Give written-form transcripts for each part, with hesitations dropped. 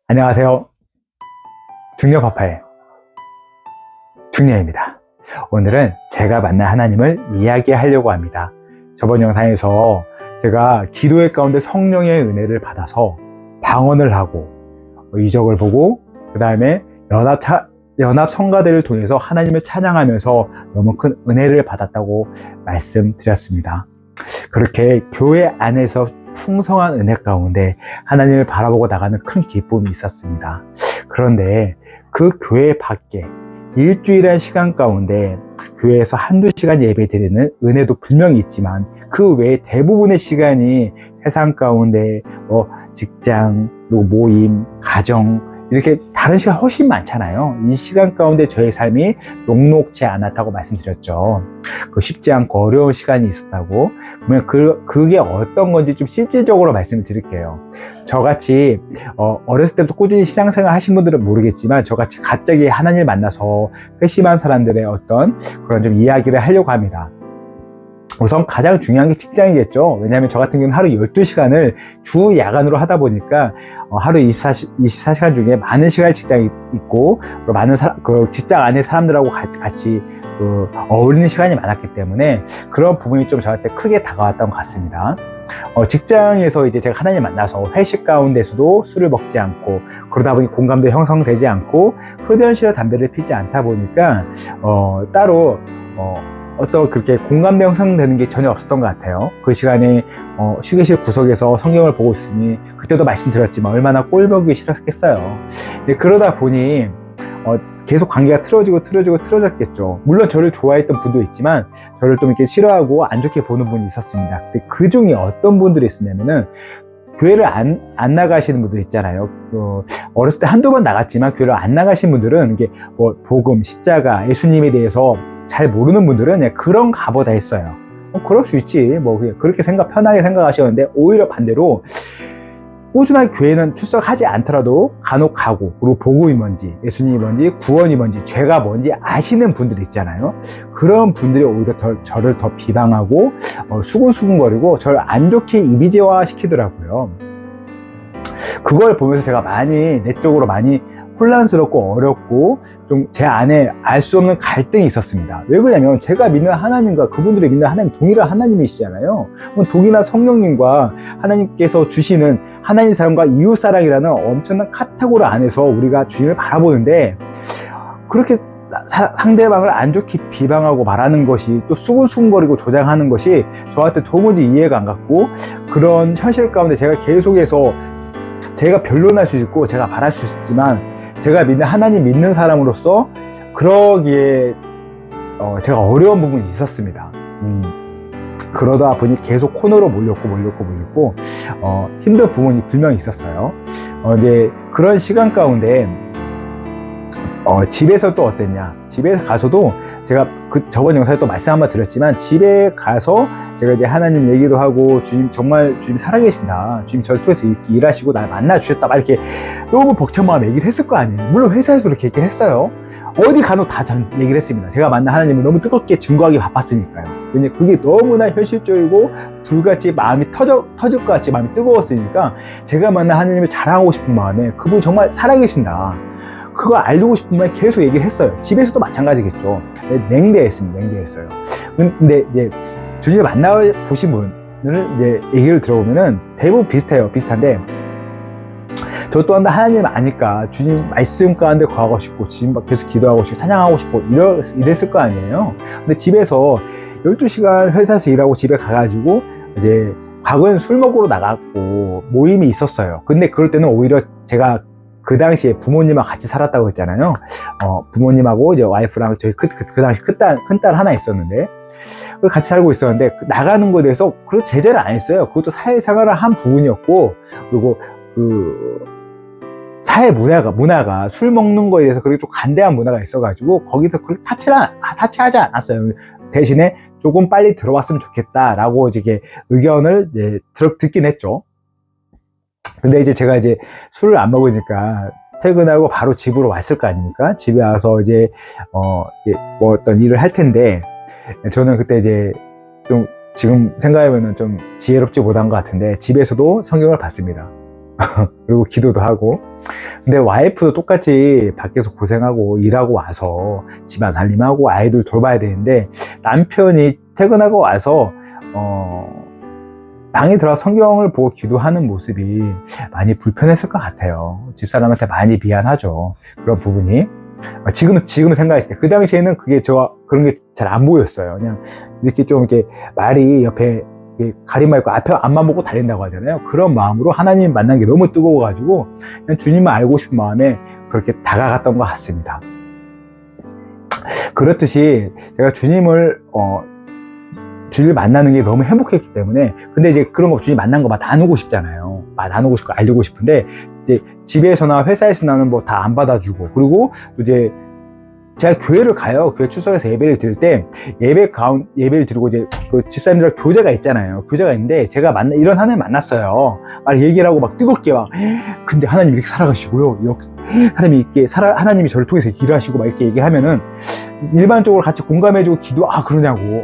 안녕하세요. 중녀파파의 중녀입니다. 오늘은 제가 만난 하나님을 이야기하려고 합니다. 저번 영상에서 제가 기도의 가운데 성령의 은혜를 받아서 방언을 하고 이적을 보고 그 다음에 연합 성가대를 통해서 하나님을 찬양하면서 너무 큰 은혜를 받았다고 말씀드렸습니다. 그렇게 교회 안에서 풍성한 은혜 가운데 하나님을 바라보고 나가는 큰 기쁨이 있었습니다. 그런데 그 교회 밖에 일주일한 시간 가운데 교회에서 한두 시간 예배 드리는 은혜도 분명히 있지만 그 외에 대부분의 시간이 세상 가운데 직장, 모임, 가정 이렇게 다른 시간 훨씬 많잖아요. 이 시간 가운데 저의 삶이 녹록지 않았다고 말씀드렸죠. 쉽지 않고 어려운 시간이 있었다고. 그러면 그게 어떤 건지 좀 실질적으로 말씀을 드릴게요. 저같이 어렸을 때부터 꾸준히 신앙생활 하신 분들은 모르겠지만 저같이 갑자기 하나님을 만나서 회심한 사람들의 어떤 그런 좀 이야기를 하려고 합니다. 우선 가장 중요한 게 직장이겠죠. 왜냐하면 저 같은 경우는 하루 12시간을 주 야간으로 하다 보니까 하루 24시간 중에 많은 시간을 직장에 있고 많은 직장 안에 사람들하고 같이 어울리는 시간이 많았기 때문에 그런 부분이 좀 저한테 크게 다가왔던 것 같습니다. 직장에서 이제 제가 하나님 만나서 회식 가운데서도 술을 먹지 않고 그러다 보니 공감도 형성되지 않고 흡연실에 담배를 피지 않다 보니까 따로 어떤 그렇게 공감대 형성되는 게 전혀 없었던 것 같아요. 그 시간에 휴게실 구석에서 성경을 보고 있으니 그때도 말씀드렸지만 얼마나 꼴보기 싫었겠어요. 그러다 보니 계속 관계가 틀어졌겠죠. 물론 저를 좋아했던 분도 있지만 저를 좀 이렇게 싫어하고 안 좋게 보는 분이 있었습니다. 근데 그 중에 어떤 분들이 있었냐면은 교회를 안 나가시는 분들 있잖아요. 어렸을 때 한두 번 나갔지만 교회를 안 나가신 분들은 이게 복음, 십자가, 예수님에 대해서 잘 모르는 분들은 그런 가보다 했어요. 그럴 수 있지. 그렇게 편하게 생각하셨는데 오히려 반대로 꾸준하게 교회는 출석하지 않더라도 간혹 가고 그리고 복음이 뭔지, 예수님이 뭔지, 구원이 뭔지, 죄가 뭔지 아시는 분들이 있잖아요. 그런 분들이 오히려 저를 더 비방하고 수근수근거리고 저를 안 좋게 이미지화 시키더라고요. 그걸 보면서 제가 내적으로 많이 혼란스럽고 어렵고 좀 제 안에 알 수 없는 갈등이 있었습니다. 왜 그러냐면 제가 믿는 하나님과 그분들이 믿는 하나님 동일한 하나님이시잖아요. 동일한 성령님과 하나님께서 주시는 하나님 사랑과 이웃 사랑이라는 엄청난 카테고리 안에서 우리가 주님을 바라보는데 그렇게 상대방을 안 좋게 비방하고 말하는 것이 또 수근수근거리고 조장하는 것이 저한테 도무지 이해가 안 갔고 그런 현실 가운데 제가 계속해서 제가 변론할 수 있고 제가 말할 수 있지만 제가 믿는 하나님 믿는 사람으로서 그러기에 제가 어려운 부분이 있었습니다. 그러다 보니 계속 코너로 몰렸고 힘든 부분이 분명히 있었어요. 이제 그런 시간 가운데 집에서 또 어땠냐? 집에 가서도 제가 저번 영상에 또 말씀 한번 드렸지만 집에 가서 제가 이제 하나님 얘기도 하고 주님 살아계신다. 주님 저를 통해서 이렇게 일하시고 날 만나주셨다. 막 이렇게 너무 벅찬 얘기를 했을 거 아니에요. 물론 회사에서 그렇게 얘기를 했어요. 어디 간혹 다 얘기를 했습니다. 제가 만난 하나님을 너무 뜨겁게 증거하기 바빴으니까요. 왜냐면 그게 너무나 현실적이고 불같이 마음이 터질 것 같이 마음이 뜨거웠으니까 제가 만난 하나님을 자랑하고 싶은 마음에 그분이 정말 살아계신다. 그거 알고 싶은 말 계속 얘기를 했어요. 집에서도 마찬가지겠죠. 냉대했어요. 근데 이제 주님을 만나보신 분을 이제 얘기를 들어보면은 대부분 비슷한데 저 또한 하나님을 아니까 주님 말씀 가운데 거하고 싶고 주님 계속 기도하고 싶고 찬양하고 싶고 이랬을 거 아니에요. 근데 집에서 12시간 회사에서 일하고 집에 가가지고 이제 과거에는 술 먹으러 나갔고 모임이 있었어요. 근데 그럴 때는 오히려 제가 그 당시에 부모님하고 같이 살았다고 했잖아요. 부모님하고 이제 와이프랑 저희 그 당시 큰딸 하나 있었는데 같이 살고 있었는데 나가는 거에 대해서 그렇게 제재를 안 했어요. 그것도 사회생활의 한 부분이었고 그리고 사회 문화가 술 먹는 거에 대해서 그렇게 좀 간대한 문화가 있어가지고 거기서 그렇게 타치하지 않았어요. 대신에 조금 빨리 들어왔으면 좋겠다라고 이제 의견을 이제 듣긴 했죠. 근데 이제 제가 술을 안 먹으니까 퇴근하고 바로 집으로 왔을 거 아닙니까? 집에 와서 이제 어떤 일을 할 텐데 저는 그때 이제 좀 지금 생각해보면 좀 지혜롭지 못한 것 같은데 집에서도 성경을 봤습니다. 그리고 기도도 하고. 근데 와이프도 똑같이 밖에서 고생하고 일하고 와서 집안 살림하고 아이들 돌봐야 되는데, 남편이 퇴근하고 와서 방에 들어가 성경을 보고 기도하는 모습이 많이 불편했을 것 같아요. 집사람한테 많이 미안하죠. 그런 부분이. 지금 생각했을 때, 그 당시에는 그런 게 잘 안 보였어요. 그냥 이렇게 좀 이렇게 말이 옆에 가림막 있고 앞에 앞만 보고 달린다고 하잖아요. 그런 마음으로 하나님 만난 게 너무 뜨거워가지고 그냥 주님을 알고 싶은 마음에 그렇게 다가갔던 것 같습니다. 그렇듯이 제가 주님을 만나는 게 너무 행복했기 때문에, 근데 이제 그런 거 주님 만난 거 막 나누고 싶잖아요. 막 나누고 싶고 알리고 싶은데, 이제 집에서나 회사에서나는 뭐 다 안 받아주고, 그리고 또 이제 제가 교회를 가요. 교회 출석해서 예배를 드릴 때, 예배를 드리고 이제 그 집사님들 교제가 있잖아요. 교제가 있는데, 제가 이런 하나님 만났어요. 막 얘기를 하고 막 뜨겁게 근데 하나님 이렇게 살아가시고요. 이렇게 하나님이 저를 통해서 일하시고 막 이렇게 얘기를 하면은, 일반적으로 같이 공감해주고 그러냐고,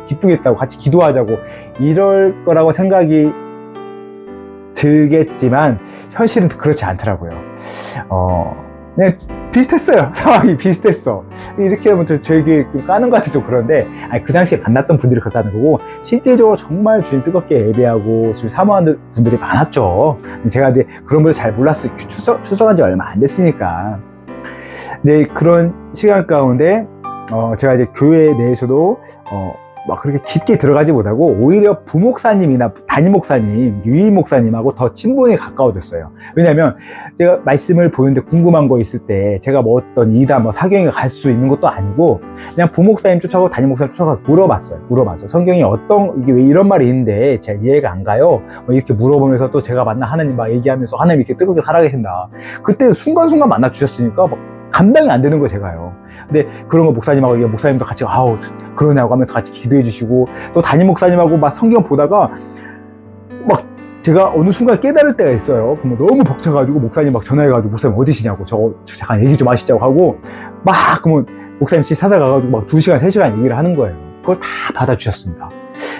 기쁘겠다고, 같이 기도하자고, 이럴 거라고 생각이 들겠지만, 현실은 그렇지 않더라고요. 그냥 비슷했어요. 상황이 비슷했어. 이렇게 하면 저에게 좀 까는 것 같아서 좀 그런데, 그 당시에 만났던 분들이 그렇다는 거고, 실질적으로 정말 주님 뜨겁게 예배하고 주님 사모하는 분들이 많았죠. 제가 이제 그런 분들 잘 몰랐어요. 출석한 지 얼마 안 됐으니까. 네, 그런 시간 가운데 제가 이제 교회 내에서도 막 그렇게 깊게 들어가지 못하고, 오히려 부목사님이나 담임 목사님, 유임 목사님하고 더 친분이 가까워졌어요. 왜냐면 제가 말씀을 보는데 궁금한 거 있을 때, 제가 뭐 어떤 이다 사경에 갈 수 있는 것도 아니고, 그냥 부목사님 쫓아가고 담임 목사님 쫓아가고 물어봤어요. 성경이 이게 왜 이런 말이 있는데 잘 이해가 안 가요? 이렇게 물어보면서, 또 제가 만난 하나님 막 얘기하면서, 하나님 이렇게 뜨겁게 살아계신다. 그때 순간순간 만나 주셨으니까 감당이 안 되는 거예요, 제가요. 근데 그런 거 목사님도 같이 그러냐고 하면서 같이 기도해 주시고, 또 담임 목사님하고 막 성경 보다가 막 제가 어느 순간 깨달을 때가 있어요. 그럼 너무 벅차가지고 목사님 막 전화해가지고, 목사님 어디시냐고, 저 잠깐 얘기 좀 하시자고 하고, 그러면 목사님 씨 찾아가가지고 막 2시간, 3시간 얘기를 하는 거예요. 그걸 다 받아주셨습니다.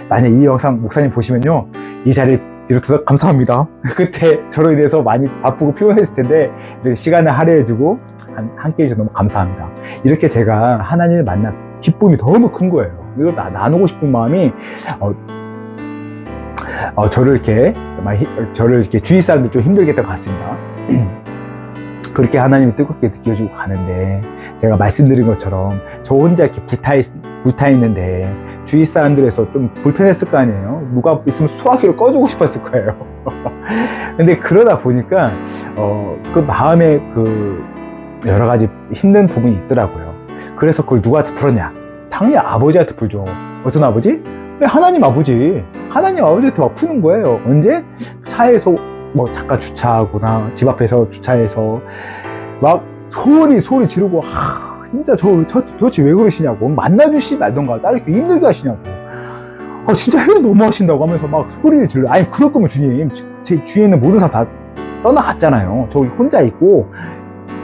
만약 이 영상 목사님 보시면요, 이 자리를 비롯해서 감사합니다. 그때 저로 인해서 많이 바쁘고 피곤했을 텐데, 이렇게 시간을 할애해주고 함께 해주셔서 너무 감사합니다. 이렇게 제가 하나님을 만난 기쁨이 너무 큰 거예요. 이걸 나누고 싶은 마음이, 저를 이렇게 주위 사람들 좀 힘들게 했던 것 같습니다. 그렇게 하나님이 뜨겁게 느껴지고 가는데, 제가 말씀드린 것처럼 저 혼자 이렇게 불타 있는데 주위 사람들에서 좀 불편했을 거 아니에요. 누가 있으면 소화기를 꺼주고 싶었을 거예요. 근데 그러다 보니까 그 마음에 여러 가지 힘든 부분이 있더라고요. 그래서 그걸 누구한테 풀었냐? 당연히 아버지한테 풀죠. 어떤 아버지? 하나님 아버지한테 막 푸는 거예요. 언제? 차에서 잠깐 주차하거나 집 앞에서 주차해서 막 소리 지르고, 진짜 저 도대체 왜 그러시냐고, 만나주시지 말던가, 딸 이렇게 힘들게 하시냐고, 진짜 해도 너무 하신다고 하면서 막 소리를 질러. 그럴 거면 주님, 제 주위에 있는 모든 사람 다 떠나갔잖아요. 저 혼자 있고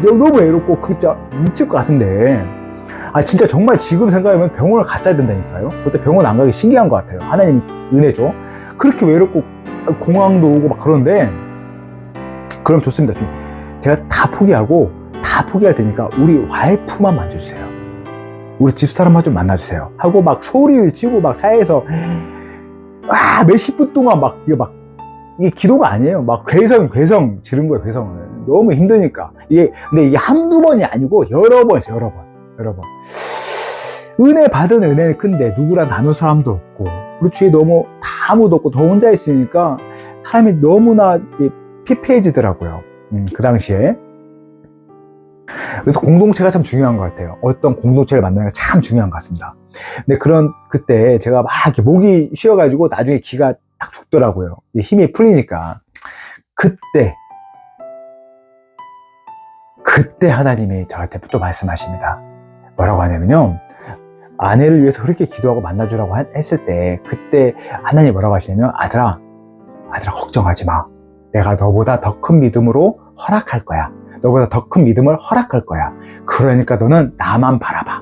너무 외롭고 진짜 미칠 것 같은데, 진짜 정말 지금 생각하면 병원을 갔어야 된다니까요. 그때 병원 안 가기 신기한 것 같아요. 하나님 은혜죠. 그렇게 외롭고 공황도 오고 막 그런데, 그럼 좋습니다. 제가 다 포기할 테니까 우리 와이프만 만져주세요. 우리 집사람만 좀 만나주세요. 하고 막 소리를 치고 막 차에서 몇십 분 동안 이게 기도가 아니에요. 막 괴성 지른 거예요. 괴성을. 너무 힘드니까. 근데 이게 한두 번이 아니고 여러 번이었어요. 여러 번. 은혜 받은 은혜는 큰데 누구랑 나눌 사람도 없고, 우리 주위에 너무 아무도 없고 더 혼자 있으니까 삶이 너무나 피폐해지더라고요. 그 당시에. 그래서 공동체가 참 중요한 것 같아요. 어떤 공동체를 만나는 게 참 중요한 것 같습니다. 근데 그때 제가 막 이렇게 목이 쉬어가지고 나중에 기가 딱 죽더라고요. 힘이 풀리니까. 그때 하나님이 저한테 또 말씀하십니다. 뭐라고 하냐면요, 아내를 위해서 그렇게 기도하고 만나주라고 했을 때, 그때 하나님이 뭐라고 하시냐면, 아들아 걱정하지 마. 내가 너보다 더 큰 믿음으로 허락할 거야. 너보다 더 큰 믿음을 허락할 거야. 그러니까 너는 나만 바라봐.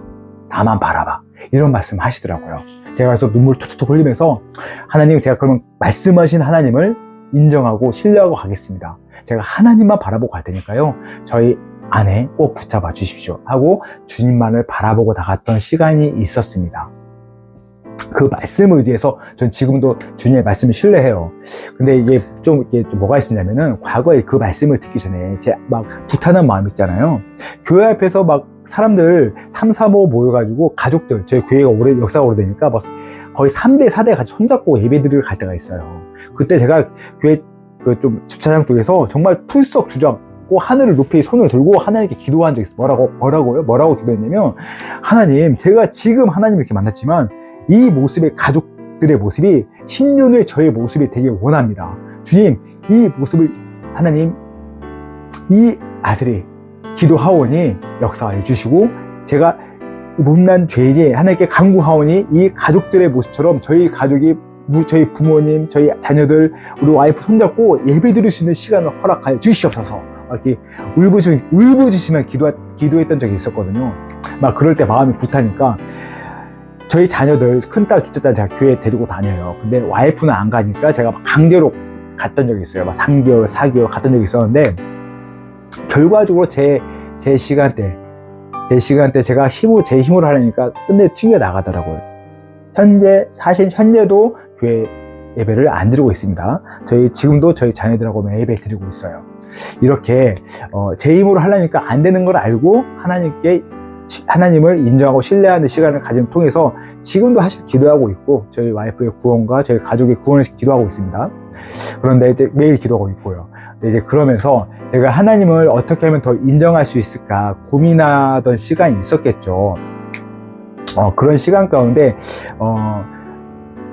이런 말씀 하시더라고요. 제가 그래서 눈물 툭툭 흘리면서, 하나님, 제가 그러면 말씀하신 하나님을 인정하고 신뢰하고 가겠습니다. 제가 하나님만 바라보고 갈 테니까요. 저희 안에 꼭 붙잡아 주십시오 하고 주님만을 바라보고 나갔던 시간이 있었습니다. 그 말씀을 의지해서 전 지금도 주님의 말씀을 신뢰해요. 근데 이게 좀 뭐가 있었냐면은 과거에 그 말씀을 듣기 전에 제 막 불타는 마음 있잖아요. 교회 앞에서 막 사람들 3, 4, 5 모여가지고 가족들, 저희 교회가 역사가 오래되니까 막 거의 3대, 4대 같이 손잡고 예배드리러 갈 때가 있어요. 그때 제가 교회 그 좀 주차장 쪽에서 정말 풀썩 주저앉고 하늘을 높이 손을 들고 하나님께 기도한 적이 있어요. 뭐라고 기도했냐면, 하나님, 제가 지금 하나님을 이렇게 만났지만 이 모습의 가족들의 모습이 10년 후에 저의 모습이 되길 원합니다. 주님, 이 모습을 하나님, 이 아들이 기도하오니 역사해 주시고, 제가 못난 죄지 하나님께 간구하오니 이 가족들의 모습처럼 저희 가족이, 저희 부모님, 저희 자녀들, 우리 와이프 손잡고 예배 드릴 수 있는 시간을 허락하여 주시옵소서. 이렇게 울부짖으며 기도했던 적이 있었거든요. 막 그럴 때 마음이 불타니까, 저희 자녀들, 큰딸, 둘째딸 제가 교회에 데리고 다녀요. 근데 와이프는 안 가니까 제가 막 강제로 갔던 적이 있어요. 막 3개월, 4개월 갔던 적이 있었는데, 결과적으로 제 시간대 제가 제 힘으로 하려니까 끝내 튕겨 나가더라고요. 사실 현재도 교회 예배를 안 드리고 있습니다. 지금도 저희 자녀들하고 예배 드리고 있어요. 이렇게, 제 힘으로 하려니까 안 되는 걸 알고 하나님을 인정하고 신뢰하는 시간을 통해서 지금도 사실 기도하고 있고, 저희 와이프의 구원과 저희 가족의 구원을 기도하고 있습니다. 그런데 이제 매일 기도하고 있고요. 이제 그러면서 제가 하나님을 어떻게 하면 더 인정할 수 있을까 고민하던 시간이 있었겠죠. 그런 시간 가운데,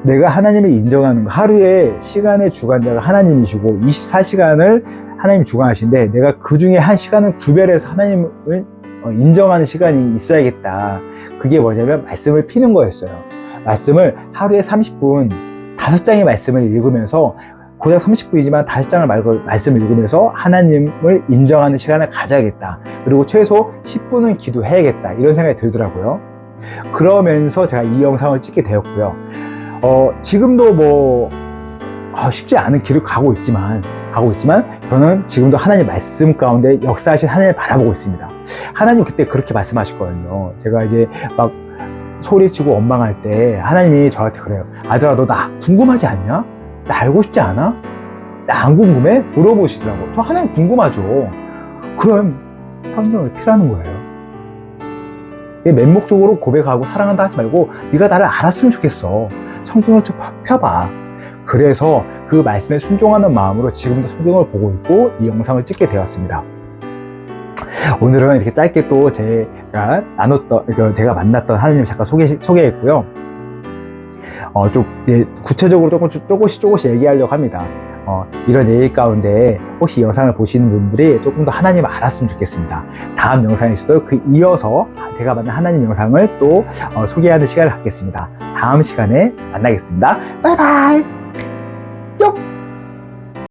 내가 하나님을 인정하는 거, 하루에 시간의 주관자가 하나님이시고 24시간을 하나님이 주관하시는데, 내가 그 중에 한 시간을 구별해서 하나님을 인정하는 시간이 있어야겠다. 그게 뭐냐면 말씀을 피는 거였어요. 말씀을 하루에 30분 5장의 말씀을 읽으면서, 고작 30분이지만 5장을 말씀을 읽으면서 하나님을 인정하는 시간을 가져야겠다. 그리고 최소 10분은 기도해야겠다. 이런 생각이 들더라고요. 그러면서 제가 이 영상을 찍게 되었고요. 지금도 쉽지 않은 길을 가고 있지만 저는 지금도 하나님 말씀 가운데 역사하신 하나님을 바라보고 있습니다. 하나님 그때 그렇게 말씀하셨거든요. 제가 이제 막 소리치고 원망할 때 하나님이 저한테 그래요. 아들아, 너 나 궁금하지 않냐? 나 알고 싶지 않아? 나 안 궁금해? 물어보시더라고. 저 하나님 궁금하죠. 그럼 성경을 피라는 거예요. 맹목적으로 고백하고 사랑한다 하지 말고 네가 나를 알았으면 좋겠어. 성경을 좀 펴봐. 그래서 그 말씀에 순종하는 마음으로 지금도 성경을 보고 있고 이 영상을 찍게 되었습니다. 오늘은 이렇게 짧게 또 제가 제가 만났던 하나님을 잠깐 소개했고요. 좀 이제 구체적으로 조금씩 얘기하려고 합니다. 이런 얘기 가운데 혹시 이 영상을 보시는 분들이 조금 더 하나님을 알았으면 좋겠습니다. 다음 영상에서도 이어서 제가 만난 하나님 영상을 또 소개하는 시간을 갖겠습니다. 다음 시간에 만나겠습니다. 바이바이.